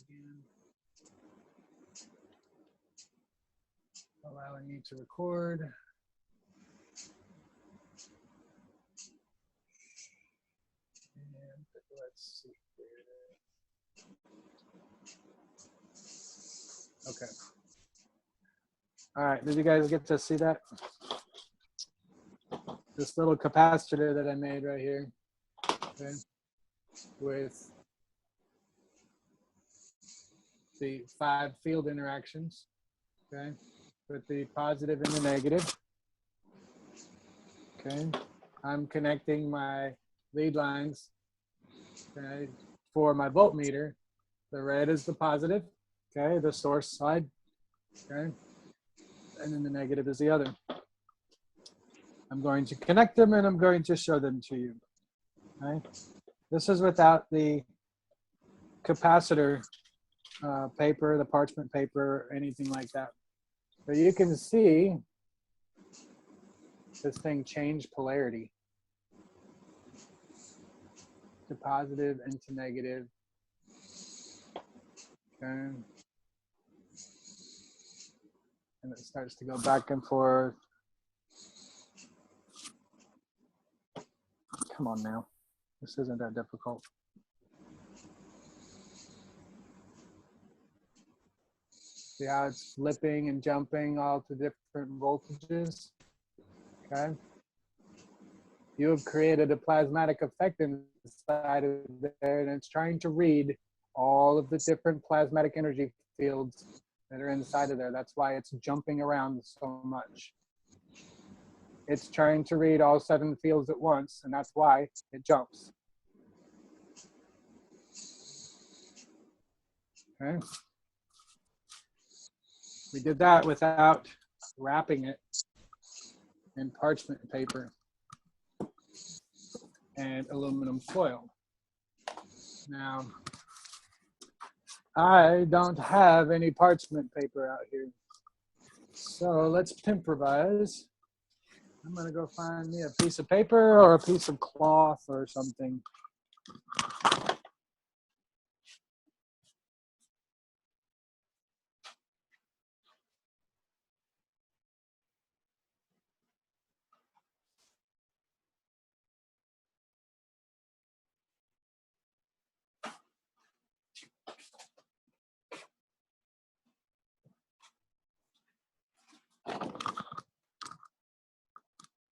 again. Allowing you to record. And let's see here. Okay. All right, did you guys get to see that? This little capacitor that I made right here, okay, with the 5 field interactions, okay, with the positive and the negative. Okay, I'm connecting my lead lines, okay, for my voltmeter. The red is the positive, okay, the source side, okay, and then the negative is the other. I'm going to connect them and I'm going to show them to you. Okay? This is without the capacitor paper, the parchment paper, anything like that. So you can see this thing change polarity to positive and to negative. Okay. And it starts to go back and forth. Come on now. This isn't that difficult. See how it's flipping and jumping all to different voltages? Okay. You have created a plasmatic effect inside of there, and it's trying to read all of the different plasmatic energy fields that are inside of there. That's why it's jumping around so much. It's trying to read all 7 fields at once, and that's why it jumps. Okay. We did that without wrapping it in parchment paper and aluminum foil. Now, I don't have any parchment paper out here. So let's improvise. I'm gonna go find me a piece of paper or a piece of cloth or something.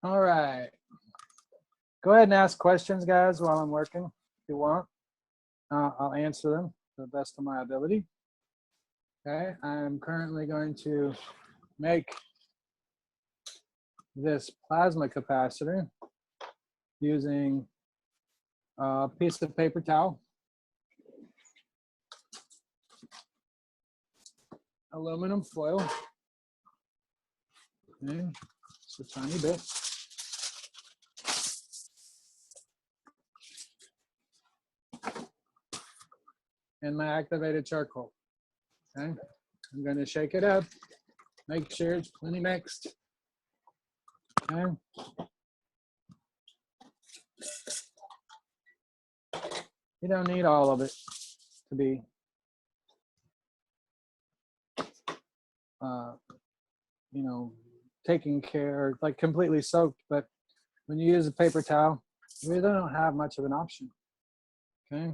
All right. Go ahead and ask questions, guys, while I'm working, if you want. I'll answer them to the best of my ability. Okay, I'm currently going to make this plasma capacitor using a piece of paper towel, aluminum foil, okay, just a tiny bit. And my activated charcoal. Okay, I'm going to shake it up, make sure it's plenty mixed. Okay. You don't need all of it to be you know, taking care, like completely soaked, but when you use a paper towel, you really don't have much of an option. Okay.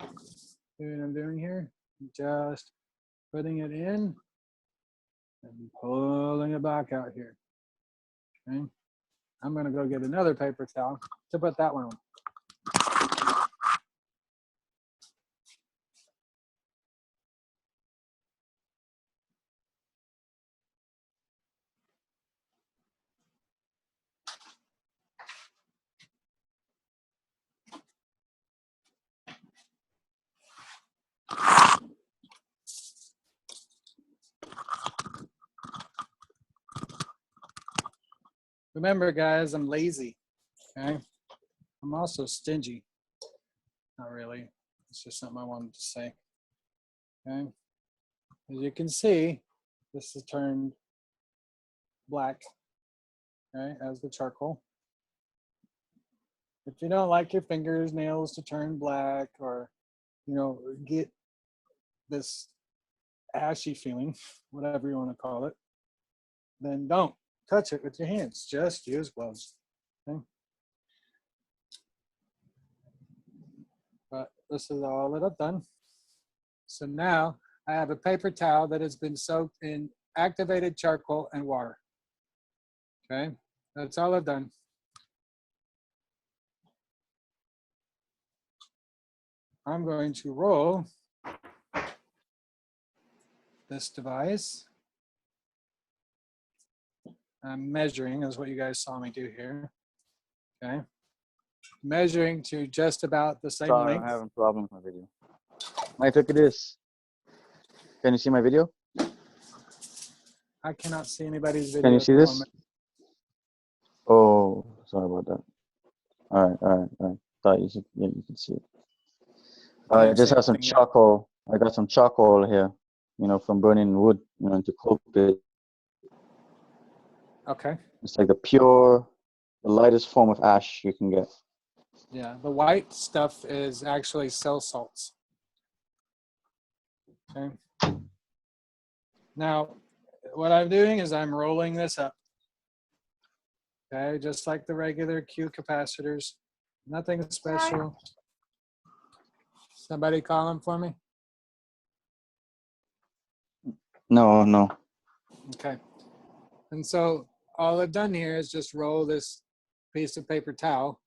See what I'm doing here? Just putting it in and pulling it back out here. Okay. I'm gonna go get another paper towel to put that one on. Remember, guys, I'm lazy. Okay. I'm also stingy. Not really. It's just something I wanted to say. Okay. As you can see, this has turned black, okay, as the charcoal. If you don't like your fingers, nails to turn black, or, you know, get this ashy feeling, whatever you want to call it, then don't touch it with your hands. Just use gloves. Okay? But this is all that I've done. So now I have a paper towel that has been soaked in activated charcoal and water. Okay, that's all I've done. I'm going to roll this device. I'm measuring, is what you guys saw me do here. Okay, measuring to just about the same Sorry, length. I'm having problems with my video. Mike, look at this. Can you see my video? I cannot see anybody's video. Can you at see the this? moment. Oh, sorry about that. All right. Thought you should, yeah, you can see it. I Can't just see have some anything yet. charcoal. I got some charcoal here, from burning wood, to cook it. Okay. It's like the lightest form of ash you can get. Yeah, the white stuff is actually cell salts. Okay. Now, what I'm doing is I'm rolling this up. Okay, just like the regular Q capacitors. Nothing special. Somebody calling for me? No. Okay. And so all I've done here is just roll this piece of paper towel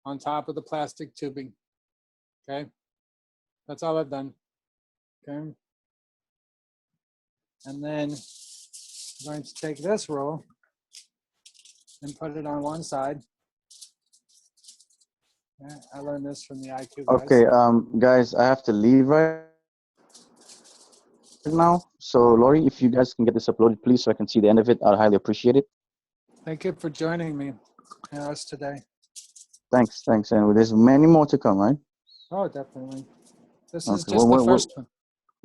on top of the plastic tubing. Okay. That's all I've done. Okay. And then I'm going to take this roll and put it on one side. Yeah, I learned this from the IQ guys. Okay, guys, I have to leave right now. So, Lori, if you guys can get this uploaded, please, so I can see the end of it, I'd highly appreciate it. Thank you for joining me and us today. Thanks. And there's many more to come, right? Oh, definitely. This is Okay. just the first one.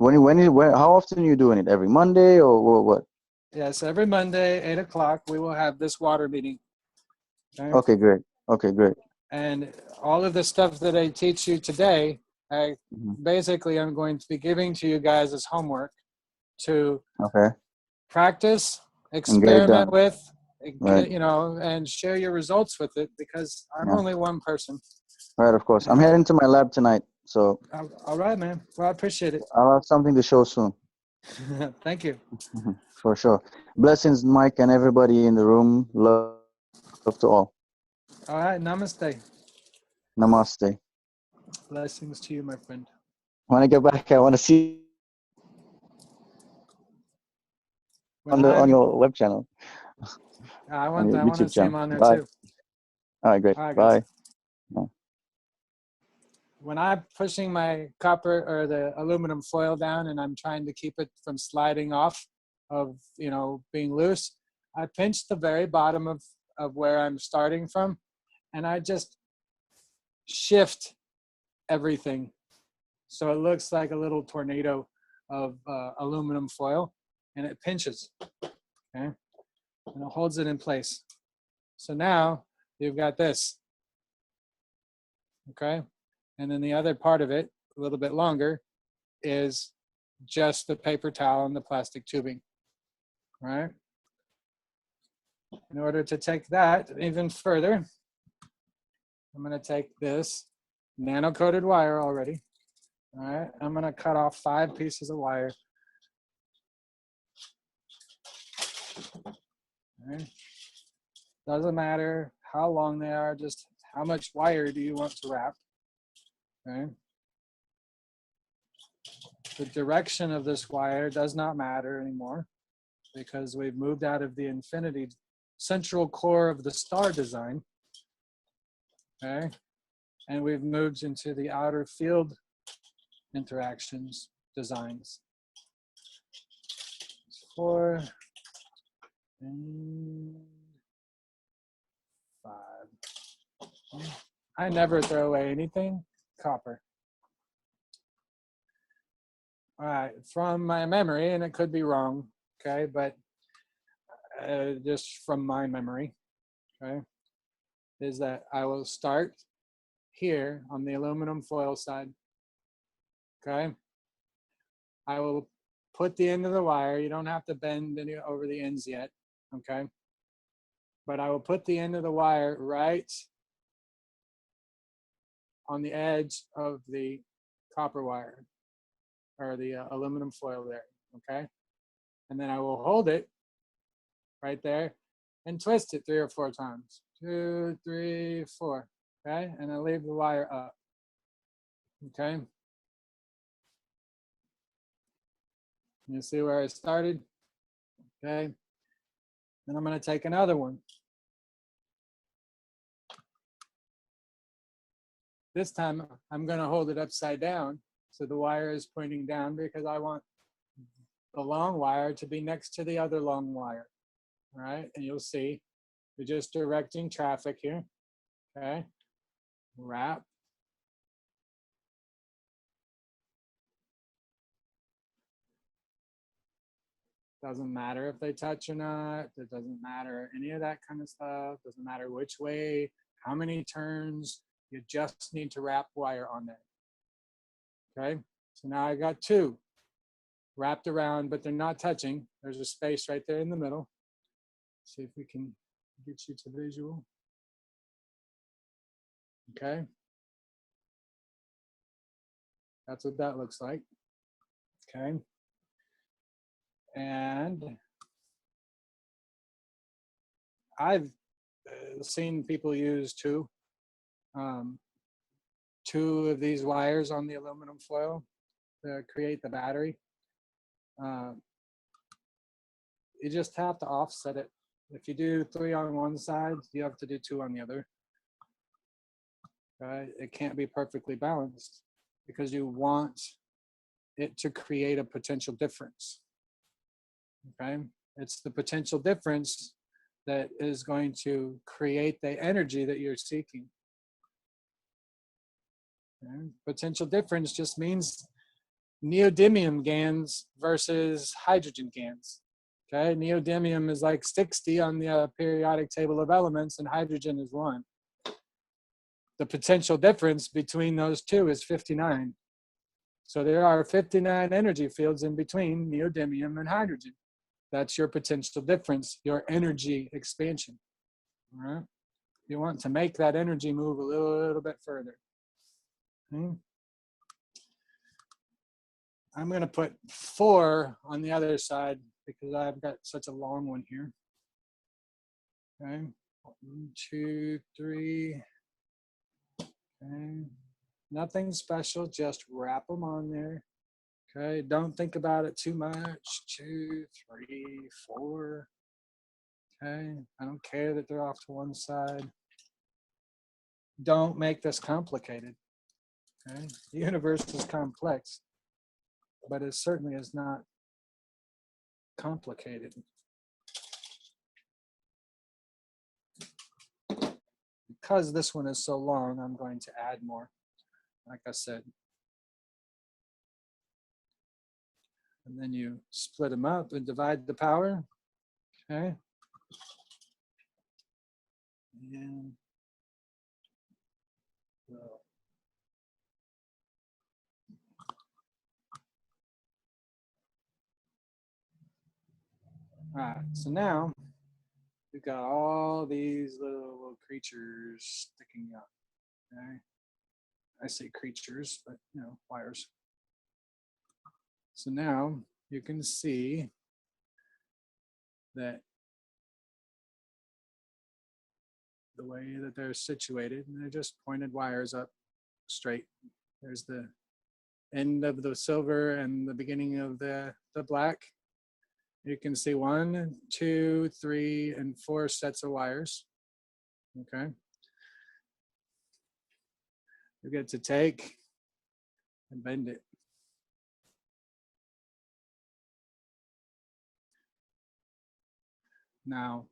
How often are you doing it? Every Monday or what? Yes, every Monday, 8 o'clock, we will have this water meeting. Okay, great. And all of the stuff that I teach you today, I Mhm. basically I'm going to be giving to you guys as homework to Okay. practice, And get it experiment done. with, Right. and share your results with it, because I'm Yeah. only one person. Right, of course. I'm heading to my lab tonight, so All right, man. Well, I appreciate it. I'll have something to show soon. Thank you. For sure. Blessings, Mike, and everybody in the room. Love to all. All right, namaste. Namaste. Blessings to you, my friend. When I get back, I want to see on your web channel, I on want your to YouTube see him channel. on there Bye. too. All right, great. All right, guys. Bye. Yeah. When I'm pushing my copper or the aluminum foil down and I'm trying to keep it from sliding off of, being loose, I pinch the very bottom of where I'm starting from, and I just shift everything so it looks like a little tornado of aluminum foil, and it pinches, okay? And it holds it in place. So now you've got this, okay? And then the other part of it, a little bit longer, is just the paper towel and the plastic tubing, right? In order to take that even further, I'm going to take this nano-coated wire already. All right, I'm going to cut off 5 pieces of wire. All right. Doesn't matter how long they are, just how much wire do you want to wrap. Okay. The direction of this wire does not matter anymore, because we've moved out of the infinity central core of the star design. Okay. And we've moved into the outer field interactions designs. 4 and 5. I never throw away anything copper. All right, from my memory, and it could be wrong, okay, but just from my memory, okay, is that I will start here on the aluminum foil side, okay? I will put the end of the wire. You don't have to bend any over the ends yet, okay? But I will put the end of the wire right on the edge of the copper wire or the aluminum foil there, okay? And then I will hold it right there and twist it 3 or 4 times. 2, 3, 4, okay? And I leave the wire up, okay? You see where I started, okay? Then I'm gonna take another one. This time I'm gonna hold it upside down so the wire is pointing down because I want the long wire to be next to the other long wire, all right? And you'll see, we're just directing traffic here, okay? Wrap. Doesn't matter if they touch or not. It doesn't matter any of that kind of stuff. Doesn't matter which way, how many turns. You just need to wrap wire on there. Okay, so now I got 2 wrapped around, but they're not touching. There's a space right there in the middle. See if we can get you to visual. Okay, that's what that looks like. Okay, and I've seen people use 2 of these wires on the aluminum foil to create the battery. You just have to offset it. If you do 3 on one side, you have to do 2 on the other. It can't be perfectly balanced because you want it to create a potential difference. Okay, it's the potential difference that is going to create the energy that you're seeking. Okay? Potential difference just means neodymium GaNs versus hydrogen GaNs. Okay, neodymium is like 60 on the periodic table of elements, and hydrogen is 1. The potential difference between those 2 is 59. So there are 59 energy fields in between neodymium and hydrogen. That's your potential difference, your energy expansion. All right? You want to make that energy move a little bit further. Okay? I'm going to put 4 on the other side because I've got such a long one here. Okay, 1, 2, 3. Okay, nothing special, just wrap them on there. Okay, don't think about it too much. 2, 3, 4. Okay, I don't care that they're off to one side. Don't make this complicated. Okay, the universe is complex, but it certainly is not complicated. Because this one is so long, I'm going to add more, like I said. And then you split them up and divide the power. Okay. And all right, so now we've got all these little creatures sticking up. Okay, I say creatures, but you know, wires. So now you can see that the way that they're situated, and they're just pointed wires up straight. There's the end of the silver and the beginning of the black. You can see 1, 2, 3, and 4 sets of wires. Okay. You get to take and bend it. Now,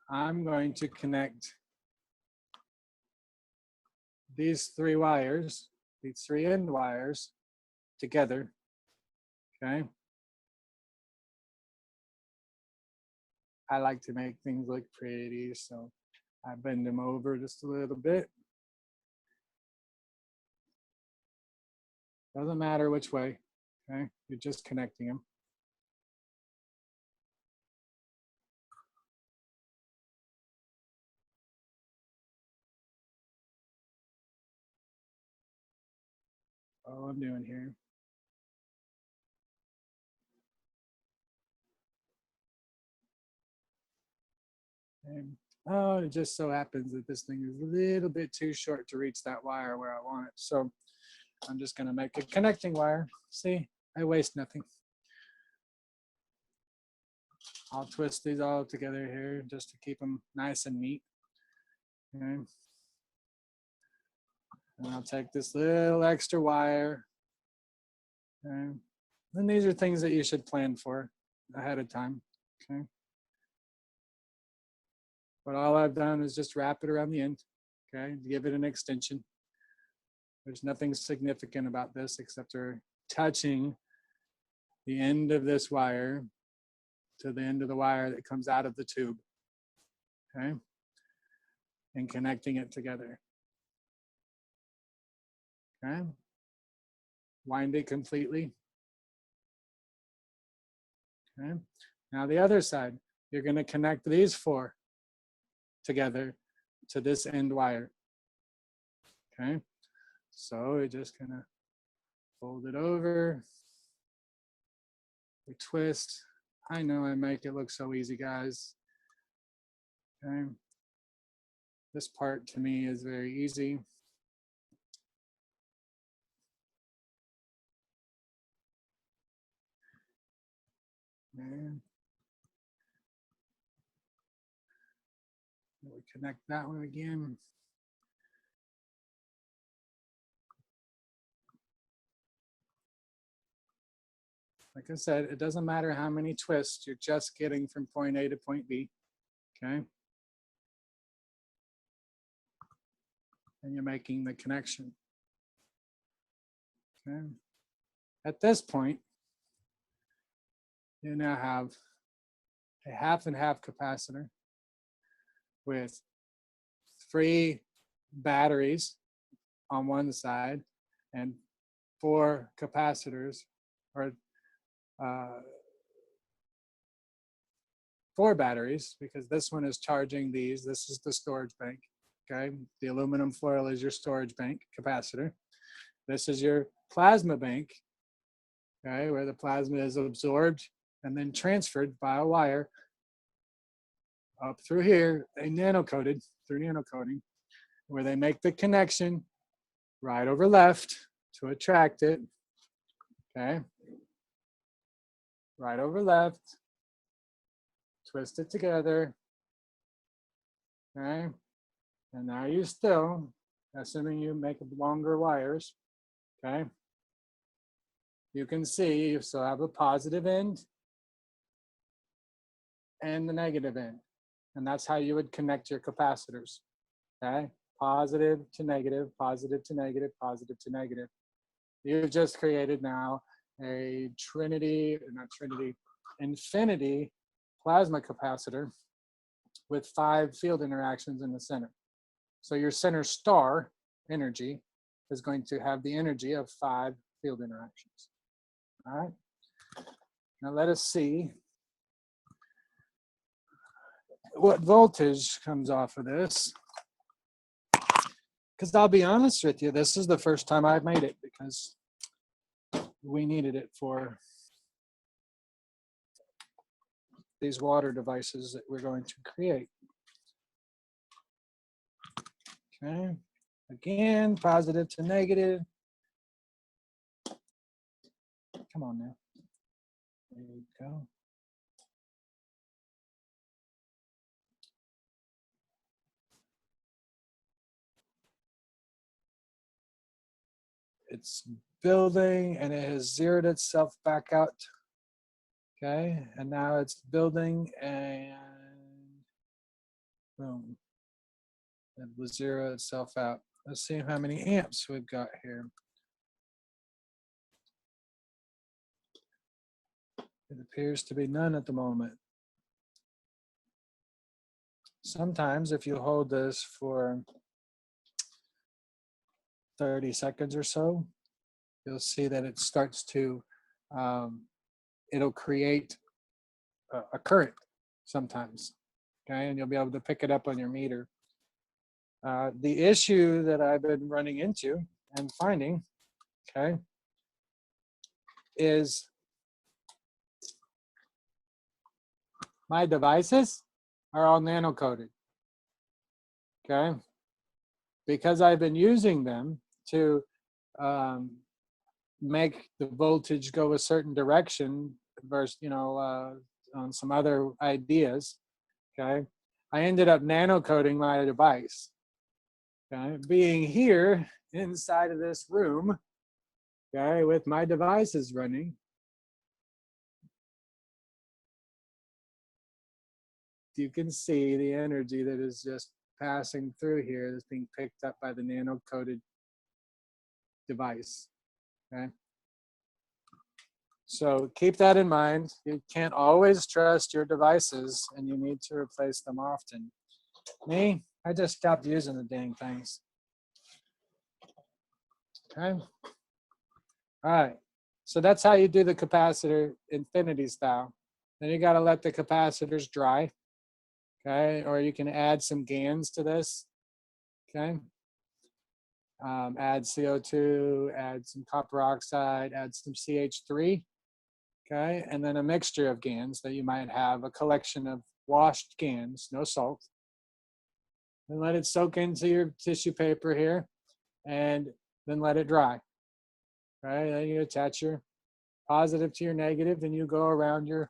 I'm going to connect these 3 wires, these 3 end wires together. Okay. I like to make things look pretty, so I bend them over just a little bit. Doesn't matter which way, Okay, you're just connecting them. All I'm doing here. And oh, it just so happens that this thing is a little bit too short to reach that wire where I want it. So I'm just gonna make a connecting wire. See, I waste nothing. I'll twist these all together here just to keep them nice and neat. Okay. And I'll take this little extra wire. Okay. And these are things that you should plan for ahead of time. Okay. But all I've done is just wrap it around the end. Okay. Give it an extension. There's nothing significant about this except for touching the end of this wire to the end of the wire that comes out of the tube. Okay. And connecting it together. Okay. Wind it completely. Okay. Now the other side, you're going to connect these four together to this end wire. Okay. So we're just going to fold it over. We twist. I know I make it look so easy, guys. Okay. This part to me is very easy. And we connect that one again. Like I said, it doesn't matter how many twists, you're just getting from point A to point B. Okay. And you're making the connection. Okay. At this point, you now have a half and half capacitor with 3 batteries on one side and 4 capacitors, or 4 batteries, because this one is charging these. This is the storage bank. Okay. The aluminum foil is your storage bank capacitor. This is your plasma bank, okay, where the plasma is absorbed and then transferred by a wire up through here, they nano-coated through nano-coating, where they make the connection right over left to attract it, okay? Right over left, twist it together, okay? And now you still, assuming you make longer wires, okay? You can see you still have a positive end and the negative end. And that's how you would connect your capacitors, okay? Positive to negative, positive to negative, positive to negative. You've just created now a infinity plasma capacitor with 5 field interactions in the center. So your center star energy is going to have the energy of 5 field interactions. All right. Now let us see what voltage comes off of this. Because I'll be honest with you, this is the first time I've made it because we needed it for these water devices that we're going to create. Okay, again, positive to negative. Come on now. There you go. It's building and it has zeroed itself back out. Okay, and now it's building and boom. It will zero itself out. Let's see how many amps we've got here. It appears to be none at the moment. Sometimes if you hold this for 30 seconds or so, you'll see that it starts to it'll create a current sometimes. Okay, and you'll be able to pick it up on your meter. The issue that I've been running into and finding, okay, is my devices are all nano coated. Okay, because I've been using them to make the voltage go a certain direction versus, on some other ideas. Okay, I ended up nano coating my device. Okay, being here inside of this room, okay, with my devices running, you can see the energy that is just passing through here is being picked up by the nano coated device. Okay, so keep that in mind. You can't always trust your devices, and you need to replace them often. Me, I just stopped using the dang things. Okay. All right. So that's how you do the capacitor infinity style. Then you got to let the capacitors dry. Okay. Or you can add some GaNs to this. Okay. Add CO2, add some copper oxide, add some CH3. Okay. And then a mixture of GaNs that you might have, a collection of washed GaNs, no salt. And let it soak into your tissue paper here, and then let it dry. Right, then you attach your positive to your negative, and you go around your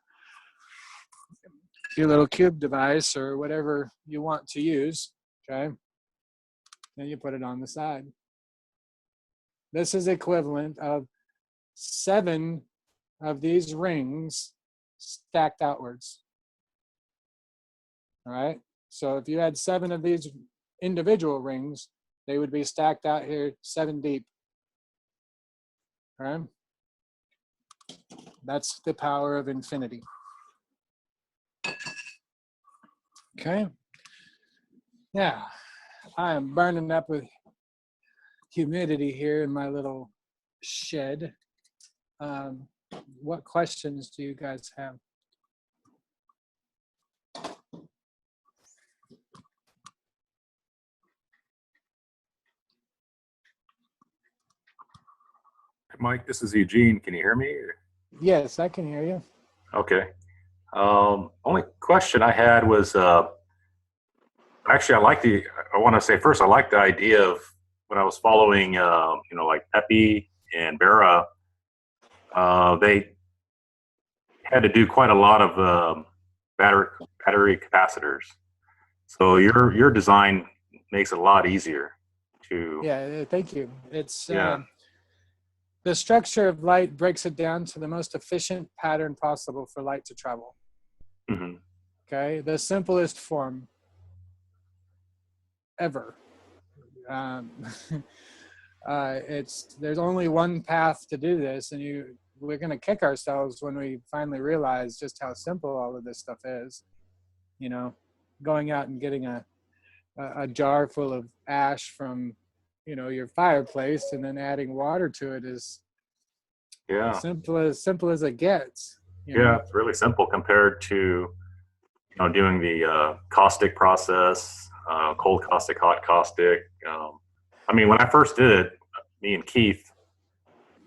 little cube device or whatever you want to use. Okay, then you put it on the side. This is equivalent of 7 of these rings stacked outwards. All right, so if you had 7 of these individual rings, they would be stacked out here 7 deep. All right, that's the power of infinity. Okay, yeah, I am burning up with humidity here in my little shed. What questions do you guys have? Mike, this is Eugene. Can you hear me? Yes, I can hear you. Okay. Only question I had was, actually, I want to say first, I like the idea of when I was following, like Pepe and Vera, they had to do quite a lot of battery capacitors. So your design makes it a lot easier to. Yeah, thank you. It's Yeah. the structure of light breaks it down to the most efficient pattern possible for light to travel. Mm-hmm. Okay, the simplest form ever. There's only one path to do this, and we're going to kick ourselves when we finally realize just how simple all of this stuff is. Going out and getting a jar full of ash from your fireplace and then adding water to it is simple as it gets. It's really simple compared to doing the caustic process, cold caustic, hot caustic. I mean, when I first did it, me and Keith,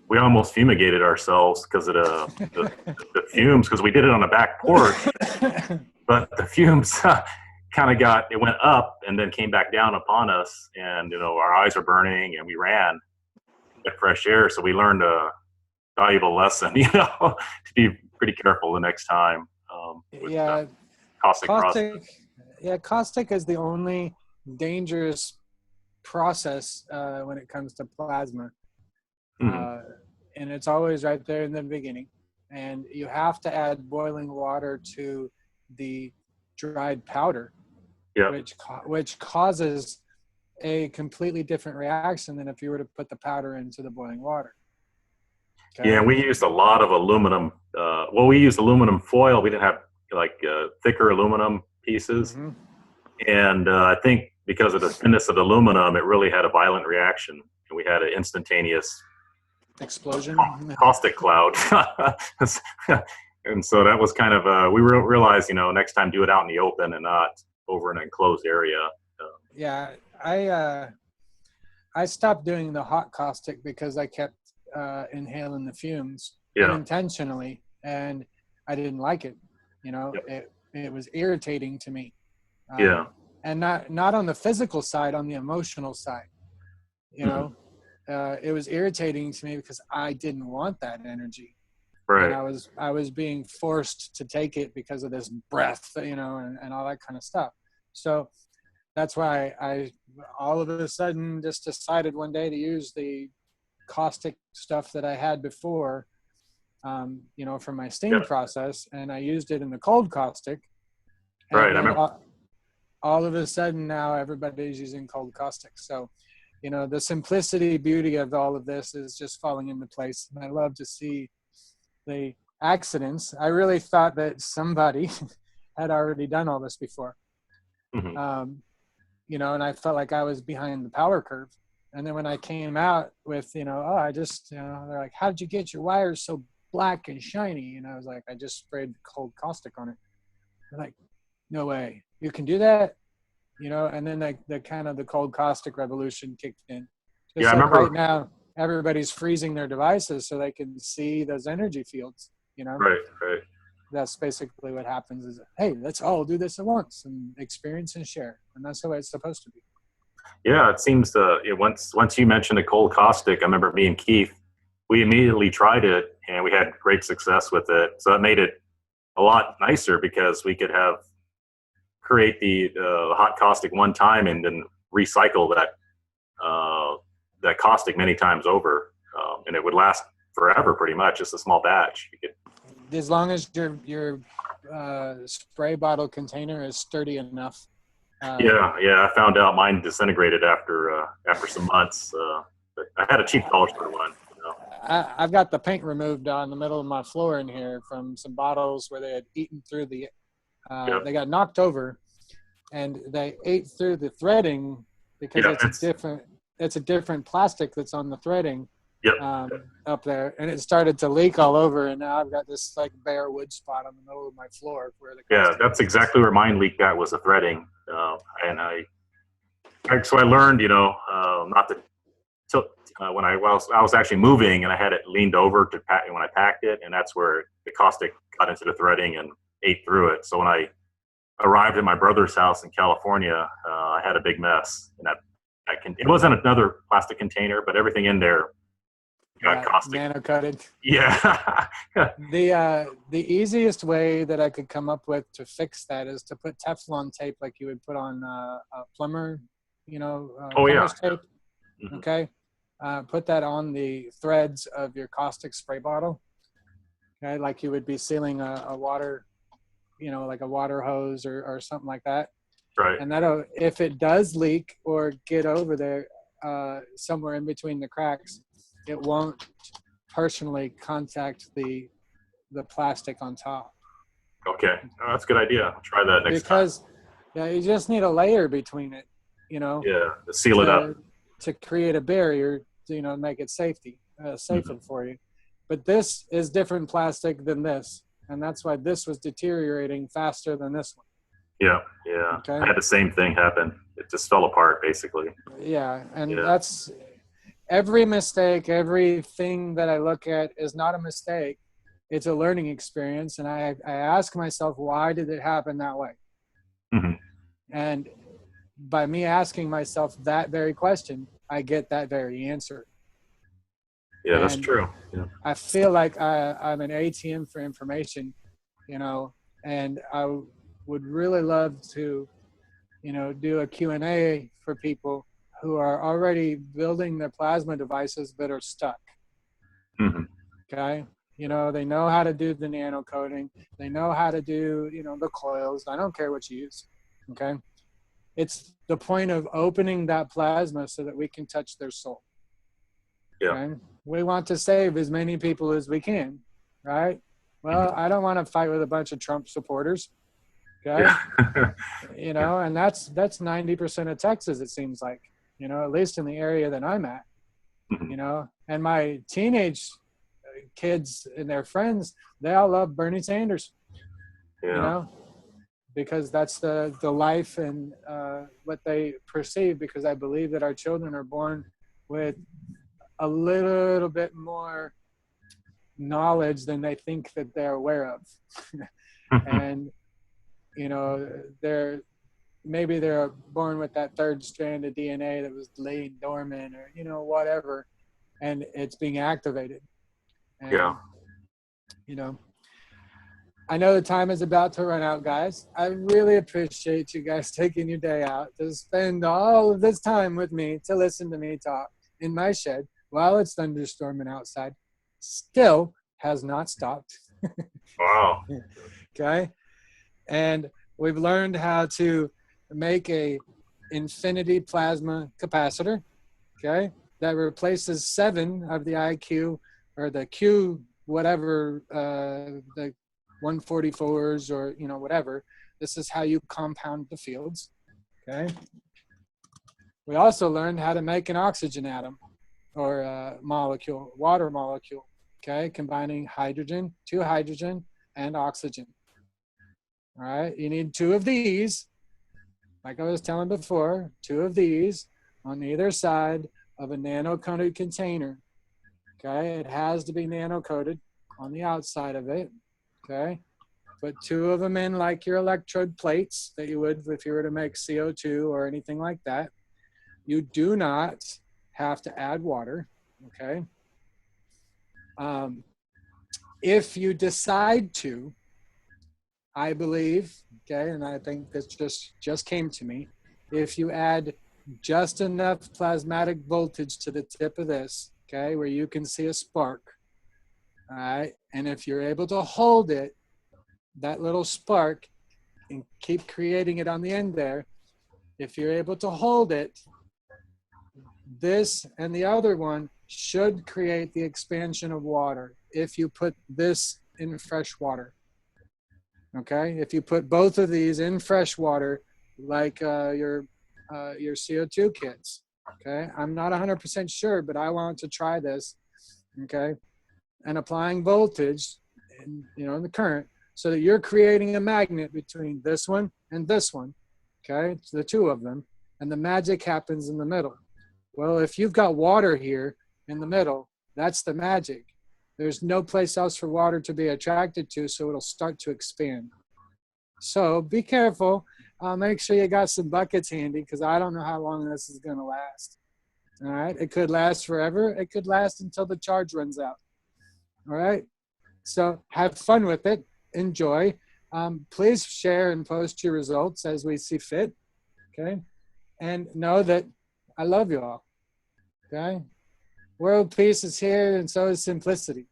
we almost fumigated ourselves because of the fumes, because we did it on the back porch, but the fumes it went up and then came back down upon us, and our eyes were burning and we ran to get fresh air. So we learned a valuable lesson, to be pretty careful the next time. With caustic process. Yeah, caustic is the only dangerous process when it comes to plasma. Mm-hmm. And it's always right there in the beginning. And you have to add boiling water to the dried powder, which causes a completely different reaction than if you were to put the powder into the boiling water. Okay. Yeah, we used a lot of aluminum. We used aluminum foil. We didn't have thicker aluminum pieces. Mm-hmm. And I think because of the thinness of the aluminum, it really had a violent reaction. And we had an instantaneous explosion. caustic cloud. And so that was kind of, we realized, next time do it out in the open and not over an enclosed area. Yeah, I stopped doing the hot caustic because I kept inhaling the fumes Yeah. unintentionally, and I didn't like it. Yep. It was irritating to me. Yeah. And not on the physical side, on the emotional side. It was irritating to me because I didn't want that energy. Right. And I was being forced to take it because of this breath, and all that kind of stuff. So that's why I all of a sudden just decided one day to use the caustic stuff that I had before, for my steam Yep. process, and I used it in the cold caustic. And Right. I then remember. all of a sudden now everybody's using cold caustic. So, the simplicity, beauty of all of this is just falling into place. And I love to see the accidents. I really thought that somebody had already done all this before. Mhm. And I felt like I was behind the power curve. And then when I came out with, they're like, how did you get your wires so black and shiny? And I was like, I just sprayed cold caustic on it. They're like, no way, you can do that? And then the kind of the cold caustic revolution kicked in. Just Yeah, I like remember. right now, everybody's freezing their devices so they can see those energy fields, Right. Right. That's basically what happens is, hey, let's all do this at once and experience and share. And that's the way it's supposed to be. Yeah, it seems once you mentioned the cold caustic, I remember me and Keith, we immediately tried it and we had great success with it. So it made it a lot nicer because we could create the hot caustic one time and then recycle that caustic many times over, and it would last forever pretty much. Just a small batch. You could, As long as your spray bottle container is sturdy enough. I found out mine disintegrated after some months. But I had a cheap dollar store one. I've got the paint removed on the middle of my floor in here from some bottles where they had eaten through the. Yep. They got knocked over, and they ate through the threading because it's a different plastic that's on the threading. Yep. Up there, and it started to leak all over, and now I've got this like bare wood spot on the middle of my floor where the Yeah, that's exactly where mine leaked at, was the threading, and so I learned, not to tilt when I was actually moving, and I had it leaned over to pack when I packed it, and that's where the caustic got into the threading and ate through it. So when I arrived at my brother's house in California, I had a big mess, and it wasn't another plastic container, but everything in there got caustic. Nano coated. Yeah. The easiest way that I could come up with to fix that is to put Teflon tape like you would put on a plumber, plumber's tape. Mm-hmm. Okay. Put that on the threads of your caustic spray bottle. Okay. Like you would be sealing a water, like a water hose or something like that. Right. And if it does leak or get over there somewhere in between the cracks, it won't personally contact the plastic on top. Okay. Oh, that's a good idea. I'll try that next time. Because you just need a layer between it, Yeah, to seal it up. To create a barrier, to make it safer for you. But this is different plastic than this, and that's why this was deteriorating faster than this one. Yeah. Okay. I had the same thing happen. It just fell apart, basically. Yeah, and that's every mistake, everything that I look at is not a mistake. It's a learning experience, and I ask myself, why did it happen that way? Mm-hmm. And by me asking myself that very question, I get that very answer. Yeah, that's true. Yeah. I feel like I'm an ATM for information, and I would really love to, do a Q&A for people who are already building their plasma devices but are stuck. Mm-hmm. Okay. They know how to do the nano coating. They know how to do, the coils. I don't care what you use. Okay. It's the point of opening that plasma so that we can touch their soul. Yeah. Okay? We want to save as many people as we can. Right. Well, I don't want to fight with a bunch of Trump supporters. Okay. Yeah. And that's 90% of Texas, it seems like, at least in the area that I'm at. you know, and my teenage kids and their friends, they all love Bernie Sanders, Yeah. you know, because that's the life and what they perceive, because I believe that our children are born with a little bit more knowledge than they think that they're aware of. And, you know, maybe they're born with that third strand of DNA that was laying dormant, or, you know, whatever, and it's being activated. And, Yeah. you know, I know the time is about to run out, guys. I really appreciate you guys taking your day out to spend all of this time with me to listen to me talk in my shed while it's thunderstorming outside. Still has not stopped. Wow. Okay. And we've learned how to make a infinity plasma capacitor, okay, that replaces 7 of the IQ or the Q, whatever, the 144s, or, you know, whatever. This is how you compound the fields, okay? We also learned how to make an oxygen atom or a molecule, water molecule, okay, combining hydrogen, 2 hydrogen, and oxygen. All right, you need 2 of these, like I was telling before, 2 of these on either side of a nano-coated container. Okay, it has to be nano-coated on the outside of it. Okay, put 2 of them in like your electrode plates that you would if you were to make CO2 or anything like that. You do not have to add water. Okay, if you decide to, I believe, okay, and I think this just came to me, if you add just enough plasmatic voltage to the tip of this, okay, where you can see a spark, all right, and if you're able to hold it, that little spark, and keep creating it on the end there, if you're able to hold it, this and the other one should create the expansion of water if you put this in fresh water. Okay, if you put both of these in fresh water, like your CO2 kits. Okay, I'm not 100% sure, but I want to try this. Okay, and applying voltage, in, you know, in the current, so that you're creating a magnet between this one and this one. Okay, it's the 2 of them, and the magic happens in the middle. Well, if you've got water here in the middle, that's the magic. There's no place else for water to be attracted to, so it'll start to expand. So be careful. Make sure you got some buckets handy, because I don't know how long this is going to last. All right. It could last forever. It could last until the charge runs out. All right. So have fun with it. Enjoy. Please share and post your results as we see fit. Okay. And know that I love you all. Okay. World peace is here, and so is simplicity.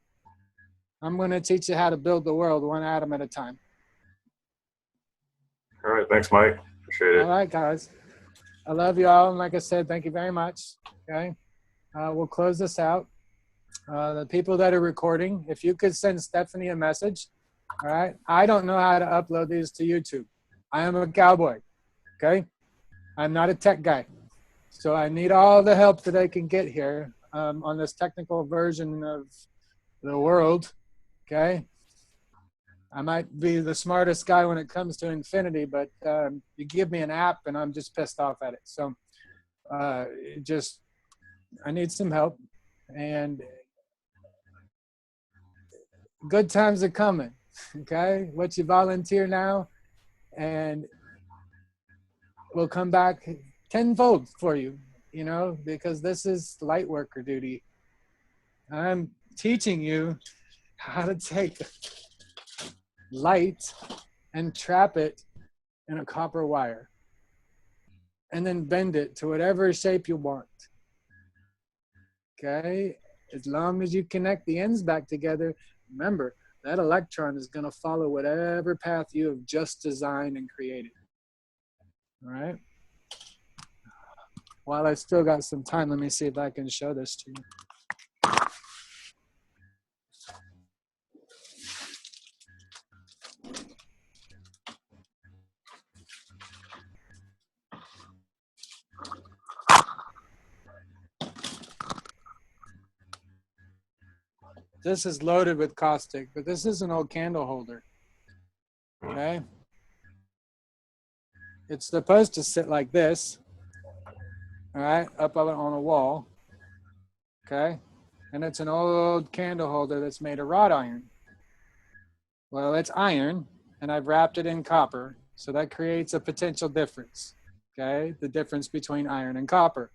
I'm going to teach you how to build the world one atom at a time. All right. Thanks, Mike. Appreciate it. All right, guys. I love you all. And like I said, thank you very much. Okay. We'll close this out. The people that are recording, if you could send Stephanie a message. All right. I don't know how to upload these to YouTube. I am a cowboy. Okay. I'm not a tech guy. So I need all the help that I can get here on this technical version of the world. Okay. I might be the smartest guy when it comes to infinity, but you give me an app and I'm just pissed off at it. So I need some help, and good times are coming. Okay. Let you volunteer now, and we'll come back tenfold for you, you know, because this is light worker duty. I'm teaching you how to take light and trap it in a copper wire and then bend it to whatever shape you want. Okay? As long as you connect the ends back together, remember, that electron is going to follow whatever path you have just designed and created. All right? While I still got some time, let me see if I can show this to you. This is loaded with caustic, but this is an old candle holder. Okay. It's supposed to sit like this, all right, up on a wall. Okay. And it's an old candle holder that's made of wrought iron. Well, it's iron, and I've wrapped it in copper. So that creates a potential difference. Okay. The difference between iron and copper.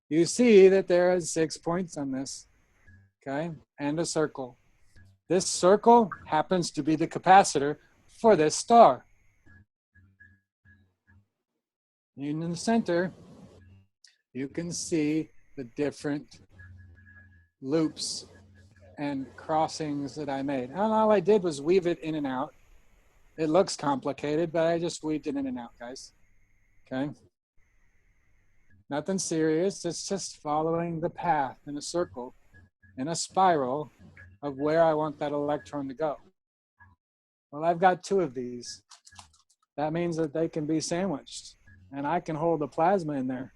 You see that there are 6 points on this. Okay. And a circle. This circle happens to be the capacitor for this star. In the center, you can see the different loops and crossings that I made. And all I did was weave it in and out. It looks complicated, but I just weaved it in and out, guys. Okay? Nothing serious. It's just following the path in a circle, in a spiral of where I want that electron to go. Well, I've got 2 of these. That means that they can be sandwiched, and I can hold a plasma in there.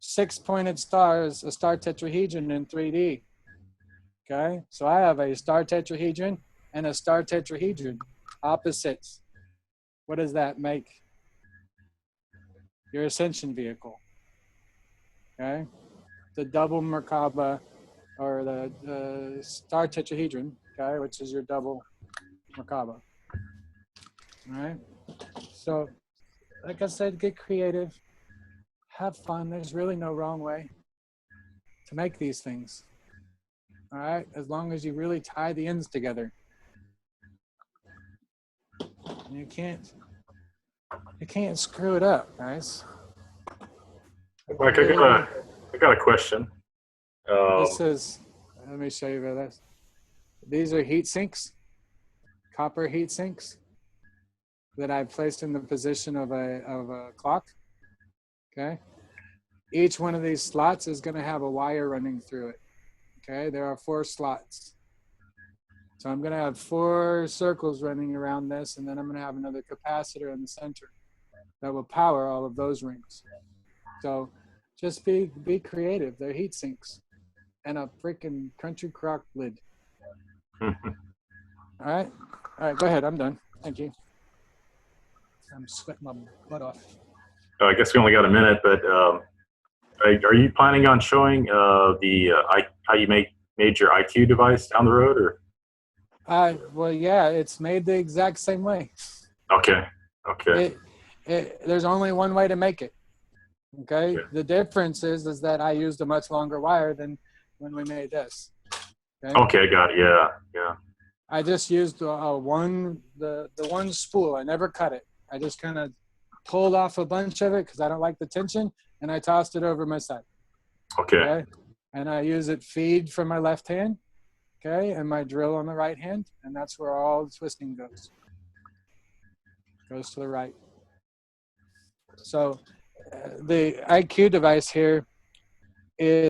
6-pointed stars, a star tetrahedron in 3D. Okay, so I have a star tetrahedron and a star tetrahedron, opposites. What does that make? Your ascension vehicle. Okay, the double Merkaba, or the star tetrahedron, okay, which is your double Merkaba. All right, so like I said, get creative, have fun. There's really no wrong way to make these things. All right, as long as you really tie the ends together. You can't screw it up, guys. Mike, I got a question. This is, let me show you this. These are heat sinks, copper heat sinks that I've placed in the position of a clock. Okay. Each one of these slots is going to have a wire running through it. Okay, there are 4 slots. So I'm going to have 4 circles running around this, and then I'm going to have another capacitor in the center that will power all of those rings. So just be creative. They're heat sinks and a freaking country crock lid. All right, go ahead. I'm done. Thank you. I'm sweating my butt off. I guess we only got a minute, but are you planning on showing how you made your IQ device down the road, or? Well, yeah, it's made the exact same way. Okay. There's only one way to make it. Okay. The difference is that I used a much longer wire than when we made this. Okay, got it. Yeah. I just used the one spool. I never cut it. I just kind of pulled off a bunch of it because I don't like the tension, and I tossed it over my side. Okay. And I use it feed from my left hand. Okay, and my drill on the right hand, and that's where all the twisting goes. Goes to the right. So the IQ device here is